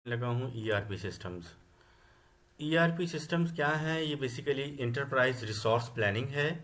लगा हूँ ERP systems. ERP systems क्या हैं? ये बेसिकली इंटरप्राइज रिसोर्स प्लानिंग है,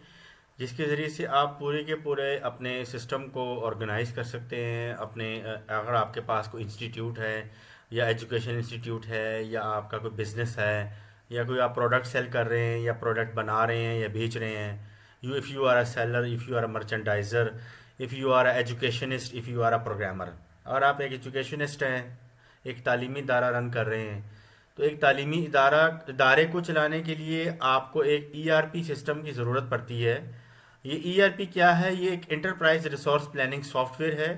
जिसके ज़रिए से आप पूरे के पूरे अपने सिस्टम को ऑर्गेनाइज कर सकते हैं। अगर आपके पास कोई इंस्टीट्यूट है या एजुकेशन इंस्टीट्यूट है या आपका कोई बिजनेस है या कोई आप प्रोडक्ट सेल कर रहे हैं या प्रोडक्ट बना रहे हैं या बेच रहे हैं, if you are a seller, if you are a merchandiser, if you are a educationist, if you are a programmer. और आप एक एजुकेशनिस्ट हैं, एक तालीमी इदारा रन कर रहे हैं, तो एक तालीमी इदारे को चलाने के लिए आपको एक ईआरपी सिस्टम की ज़रूरत पड़ती है। ये ईआरपी क्या है? ये एक एंटरप्राइज रिसोर्स प्लानिंग सॉफ्टवेयर है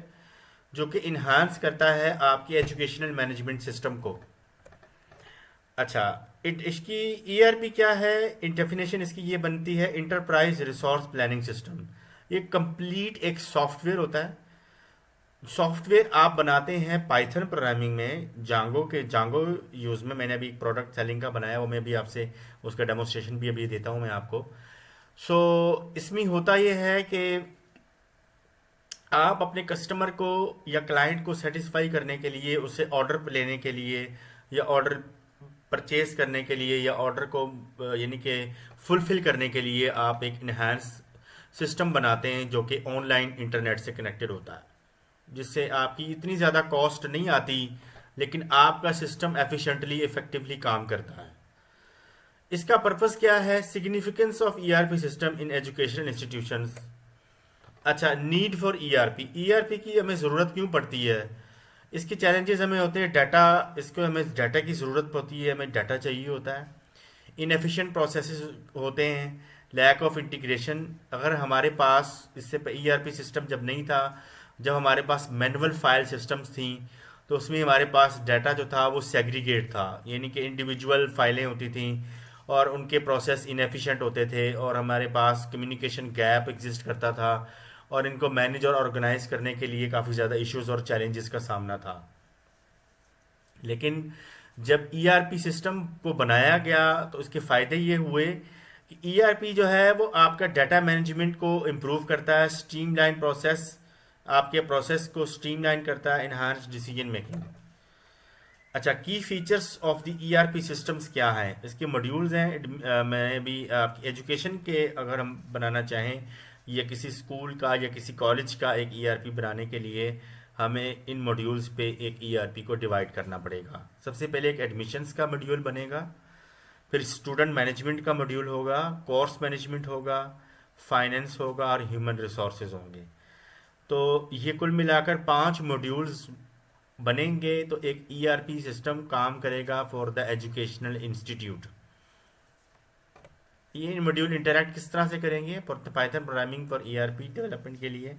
जो कि इन्हांस करता है आपकी एजुकेशनल मैनेजमेंट सिस्टम को। अच्छा, इसकी ईआरपी क्या है? इन डेफिनेशन इसकी ये बनती है, इंटरप्राइज रिसोर्स प्लानिंग सिस्टम। ये कंप्लीट एक सॉफ्टवेयर होता है। सॉफ्टवेयर आप बनाते हैं पाइथन प्रोग्रामिंग में, जांगो यूज़ में। मैंने अभी एक प्रोडक्ट सेलिंग का बनाया, वो मैं भी आपसे उसका डेमोस्ट्रेशन भी अभी देता हूँ मैं आपको। इसमें होता ये है कि आप अपने कस्टमर को या क्लाइंट को सेटिस्फाई करने के लिए, उससे ऑर्डर लेने के लिए या ऑर्डर परचेज करने के लिए या ऑर्डर को यानी कि फुलफिल करने के लिए आप एक इन्हांस सिस्टम बनाते हैं जो कि ऑनलाइन इंटरनेट से कनेक्टेड होता है, जिससे आपकी इतनी ज़्यादा कॉस्ट नहीं आती, लेकिन आपका सिस्टम एफिशिएंटली इफेक्टिवली काम करता है। इसका पर्पस क्या है? Significance of ERP system in educational institutions. अच्छा, नीड फॉर ईआरपी। ईआरपी की हमें ज़रूरत क्यों पड़ती है? इसके चैलेंजेस हमें होते हैं डाटा, इसको हमें डाटा की ज़रूरत होती है, हमें डाटा चाहिए होता है। इनएफिशिएंट प्रोसेसेस होते हैं, लैक ऑफ इंटीग्रेशन। अगर हमारे पास इससे ईआरपी सिस्टम जब नहीं था, जब हमारे पास मैनुअल फाइल सिस्टम्स थी, तो उसमें हमारे पास डाटा जो था वो सेग्रीगेट था, यानी कि इंडिविजुअल फाइलें होती थी और उनके प्रोसेस इनएफिशिएंट होते थे और हमारे पास कम्युनिकेशन गैप एग्जिस्ट करता था और इनको मैनेज और ऑर्गेनाइज करने के लिए काफ़ी ज़्यादा इश्यूज और चैलेंजेस का सामना था। लेकिन जब ईआरपी सिस्टम को बनाया गया तो इसके फ़ायदे ये हुए कि ईआरपी जो है वो आपका डाटा मैनेजमेंट को इम्प्रूव करता है, स्ट्रीमलाइन प्रोसेस, आपके प्रोसेस को स्ट्रीमलाइन करता है, इन्हांस डिसीजन मेकिंग। अच्छा, की features of the ERP systems क्या हैं? इसके मॉड्यूल्स हैं। मैं भी आपकी एजुकेशन के अगर हम बनाना चाहें या किसी स्कूल का या किसी कॉलेज का एक ईआरपी बनाने के लिए हमें इन मॉड्यूल्स पे एक ईआरपी को डिवाइड करना पड़ेगा। सबसे पहले एक एडमिशन्स का मॉड्यूल बनेगा, फिर स्टूडेंट मैनेजमेंट का मॉड्यूल होगा, कोर्स मैनेजमेंट होगा, फाइनेंस होगा और ह्यूमन रिसोर्सेज होंगे। तो ये कुल मिलाकर 5 मॉड्यूल्स बनेंगे, तो एक ईआरपी सिस्टम काम करेगा फॉर द एजुकेशनल इंस्टीट्यूट। ये मॉड्यूल इंटरैक्ट किस तरह से करेंगे? For Python programming for ERP development के लिए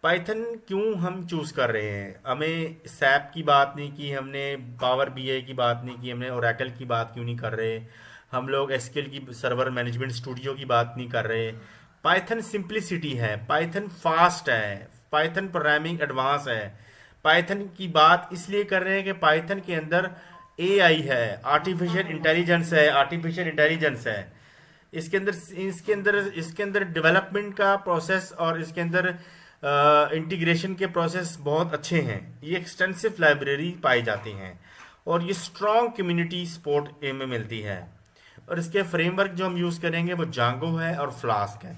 पाइथन क्यों हम चूज़ कर रहे हैं? हमें सैप की बात नहीं की हमने, पावर बीआई की बात नहीं की हमने, ओरेकल की बात क्यों नहीं कर रहे हम लोग? एसक्यूएल की सर्वर मैनेजमेंट स्टूडियो की बात नहीं कर रहे। पाइथन सिंप्लिसिटी है, पाइथन फास्ट है, पाइथन प्रोग्रामिंग एडवांस है। पाइथन की बात इसलिए कर रहे हैं कि पाइथन के अंदर एआई है, आर्टिफिशियल इंटेलिजेंस है। इसके अंदर डेवलपमेंट का प्रोसेस और इसके अंदर इंटीग्रेशन के प्रोसेस बहुत अच्छे हैं। ये एक्सटेंसिव लाइब्रेरी पाई जाती हैं और ये स्ट्रॉन्ग कम्युनिटी सपोर्ट में मिलती है। और इसके फ्रेमवर्क जो हम यूज़ करेंगे वो जांगो है और फ्लास्क है।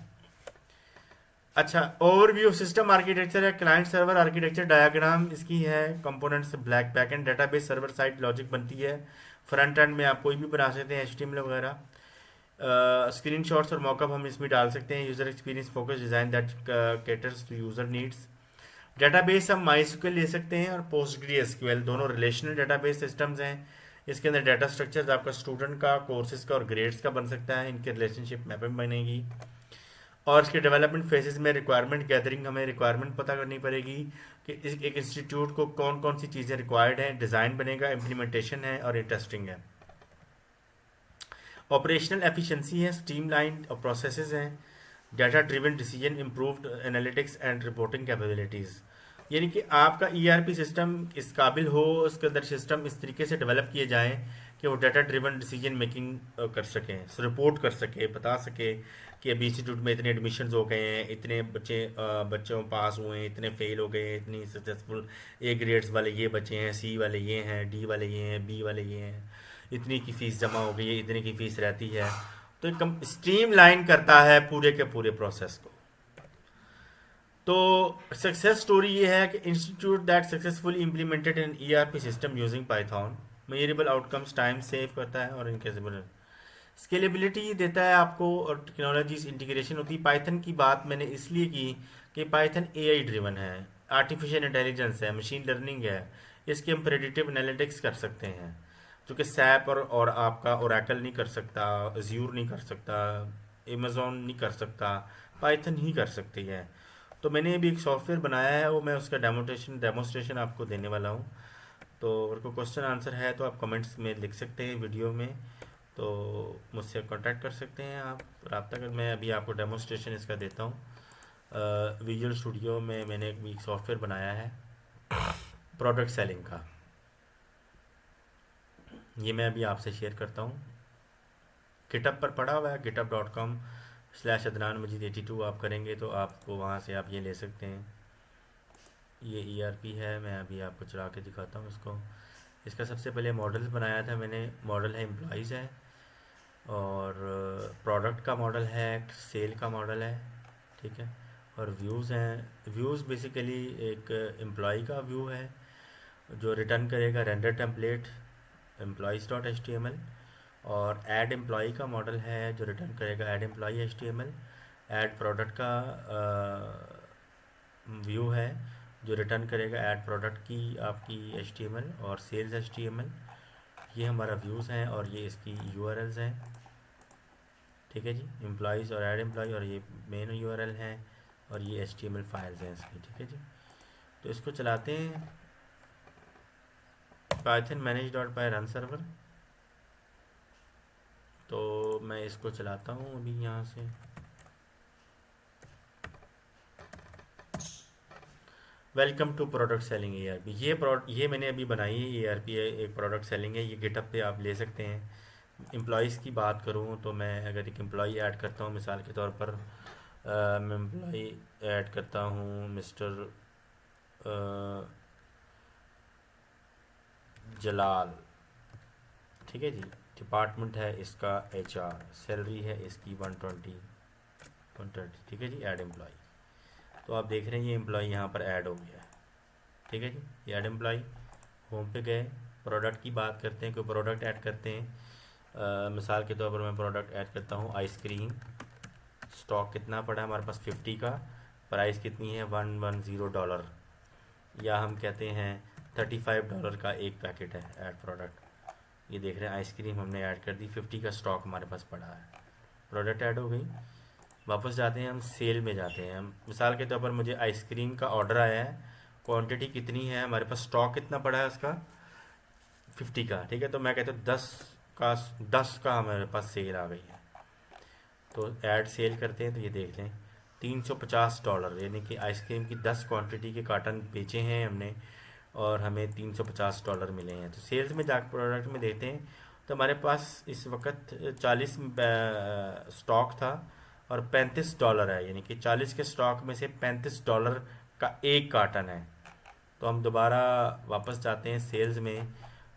अच्छा, ओवरव्यू सिस्टम आर्किटेक्चर है, क्लाइंट सर्वर आर्किटेक्चर डायग्राम इसकी है, components black backend database server side logic बनती है। फ्रंट एंड में आप कोई भी बना सकते हैं, एचटीएमएल वगैरह। स्क्रीन शॉट्स और मॉकअप हम इसमें डाल सकते हैं। User experience focus design that caters to user needs. Database हम माइस्क्यूएल ले सकते हैं और पोस्टग्रेसक्यूएल, दोनों रिलेशनल डेटाबेस सिस्टम्स हैं। इसके अंदर डाटा स्ट्रक्चर्स आपका स्टूडेंट का, कोर्सेज का और ग्रेड्स का बन सकता है, इनके रिलेशनशिप मैपिंग बनेगी। और इसके डेवलपमेंट फेजेस में रिक्वायरमेंट गैदरिंग, हमें रिक्वायरमेंट पता करनी पड़ेगी कि एक इंस्टीट्यूट को कौन कौन सी चीज़ें रिक्वायर्ड हैं, डिज़ाइन बनेगा, इम्प्लीमेंटेशन है और ये टेस्टिंग है। ऑपरेशनल एफिशिएंसी है, स्ट्रीमलाइन और प्रोसेसेस हैं, data driven decision, improved analytics and reporting capabilities. यानी कि आपका ईआरपी सिस्टम इस काबिल हो, उसके अंदर सिस्टम इस तरीके से डेवलप किए जाएं कि वो डाटा ड्रिवन डिसीजन मेकिंग कर सकें, रिपोर्ट कर सके, बता सके कि अभी इंस्टीट्यूट में इतने एडमिशन्स हो गए हैं, इतने बच्चों पास हुए हैं, इतने फेल हो गए हैं, इतनी सक्सेसफुल ए ग्रेड्स वाले ये बच्चे हैं, सी वाले ये हैं, डी वाले ये हैं, बी वाले ये हैं, इतनी की फ़ीस जमा हो गई है, इतने की फ़ीस रहती है। तो एक स्ट्रीम लाइन करता है पूरे के पूरे प्रोसेस को। तो सक्सेस स्टोरी ये है कि institute that successfully implemented an ERP system using Python, measurable outcomes, time save करता है और इनकेसेबल स्केलेबिलिटी देता है आपको, और टेक्नोलॉजीज इंटीग्रेशन होती है। पाइथन की बात मैंने इसलिए की कि पाइथन एआई ड्रिवन है, आर्टिफिशियल इंटेलिजेंस है, मशीन लर्निंग है, इसके हम प्रेडिक्टिव एनालिटिक्स कर सकते हैं जो कि सैप और आपका ओरेकल नहीं कर सकता, अज्यूर नहीं कर सकता, अमेजोन नहीं कर सकता, पाइथन ही कर सकती है। तो मैंने अभी एक सॉफ्टवेयर बनाया है, वो मैं उसका डेमोस्ट्रेशन आपको देने वाला हूँ। तो अगर कोई क्वेश्चन आंसर है तो आप कमेंट्स में लिख सकते हैं वीडियो में, तो मुझसे कांटेक्ट कर सकते हैं आप, रब्ता कर। मैं अभी आपको डेमोस्ट्रेशन इसका देता हूँ। विजुअल स्टूडियो में मैंने एक सॉफ्टवेयर बनाया है प्रोडक्ट सेलिंग का, ये मैं अभी आपसे शेयर करता हूँ। गिटअप पर पड़ा हुआ है, github.com/adnan majid82 आप करेंगे तो आपको वहाँ से आप ये ले सकते हैं। ये ईआरपी है, मैं अभी आपको चला के दिखाता हूँ इसको। इसका सबसे पहले मॉडल्स बनाया था मैंने, मॉडल है एम्प्लॉयज़ है, और प्रोडक्ट का मॉडल है, सेल का मॉडल है, ठीक है, और व्यूज़ हैं। व्यूज़ बेसिकली एक एम्प्लॉय का व्यू है जो रिटर्न करेगा रेंडर टेम्पलेट employees.html, और ऐड एम्प्लॉय का मॉडल है जो रिटर्न करेगा add employee HTML। Add product का व्यू है जो रिटर्न करेगा ऐड प्रोडक्ट की आपकी HTML और सेल्स HTML। ये हमारा व्यूज़ हैं और ये इसकी URLs हैं, ठीक है जी, एम्प्लॉयज़ और ऐड एम्प्लॉय, और ये मेन URL हैं और ये HTML फाइल्स हैं इसकी, ठीक है जी। तो इसको चलाते हैं, पाइथन manage.py रन सर्वर। तो मैं इसको चलाता हूँ अभी यहाँ से। Welcome to product selling ERP। ये मैंने अभी बनाई है ERP है, एक प्रोडक्ट सेलिंग है, ये गिटअप पे आप ले सकते हैं। एम्प्लॉयज़ की बात करूँ तो मैं अगर एक एम्प्लॉय ऐड करता हूँ मिसाल के तौर पर, मैं एम्प्लॉय ऐड करता हूँ मिस्टर जलाल, ठीक है जी, डिपार्टमेंट है इसका HR, सैलरी है इसकी 130, ठीक है जी, ऐड एम्प्लॉय। तो आप देख रहे हैं ये एम्प्लॉय यहाँ पर ऐड हो गया है, ठीक है जी, ये ऐड एम्प्लॉय। होम पे गए, प्रोडक्ट की बात करते हैं, कोई प्रोडक्ट ऐड करते हैं। मिसाल के तौर पर मैं प्रोडक्ट ऐड करता हूँ आइसक्रीम। स्टॉक कितना पड़ा है हमारे पास 50 का, प्राइस कितनी है $110, या हम कहते हैं $35 का एक पैकेट है ऐड प्रोडक्ट। ये देख रहे हैं आइसक्रीम हमने ऐड कर दी, 50 का स्टॉक हमारे पास पड़ा है, प्रोडक्ट ऐड हो गई। वापस जाते हैं हम सेल में जाते हैं, हम मिसाल के तौर पर मुझे आइसक्रीम का ऑर्डर आया है, क्वांटिटी कितनी है हमारे पास, स्टॉक कितना पड़ा है उसका 50 का, ठीक है। तो मैं कहता हूँ 10 का हमारे पास सेल आ गई है, तो ऐड सेल करते हैं। तो ये देख लें $350, यानी कि आइसक्रीम की 10 क्वांटिटी के कार्टन बेचे हैं हमने और हमें $350 मिले हैं। तो सेल्स में जाकर प्रोडक्ट में देते हैं तो हमारे पास इस वक्त 40 स्टॉक था और $35 है, यानी कि 40 के स्टॉक में से $35 का एक कार्टन है। तो हम दोबारा वापस जाते हैं सेल्स में,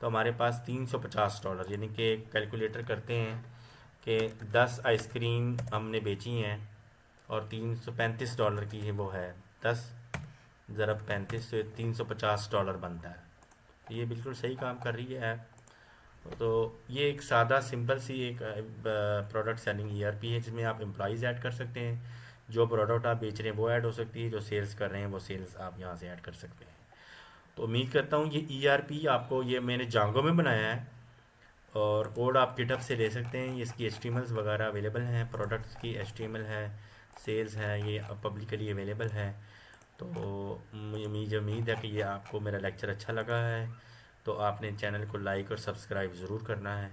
तो हमारे पास $350, यानी कि कैलकुलेटर करते हैं कि 10 आइसक्रीम हमने बेची हैं और $335 की है वो है, 10 ज़रब 35 से $350 बनता है। तो ये बिल्कुल सही काम कर रही है ऐप। तो ये एक सादा सिंपल सी एक प्रोडक्ट सेलिंग ERP है जिसमें आप एम्प्लॉयज़ ऐड कर सकते हैं, जो प्रोडक्ट आप बेच रहे हैं वो ऐड हो सकती है, जो सेल्स कर रहे हैं वो सेल्स आप यहाँ से ऐड कर सकते हैं। तो उम्मीद करता हूँ ये ERP आपको, ये मैंने जांगो में बनाया है और कोड आप गिटहब से ले सकते हैं। इसकी HTMLs वगैरह अवेलेबल हैं, प्रोडक्ट्स की HTML है, सेल्स है, ये पब्लिकली अवेलेबल है। तो मुझे उम्मीद है कि ये आपको मेरा लेक्चर अच्छा लगा है, तो आपने चैनल को लाइक और सब्सक्राइब ज़रूर करना है।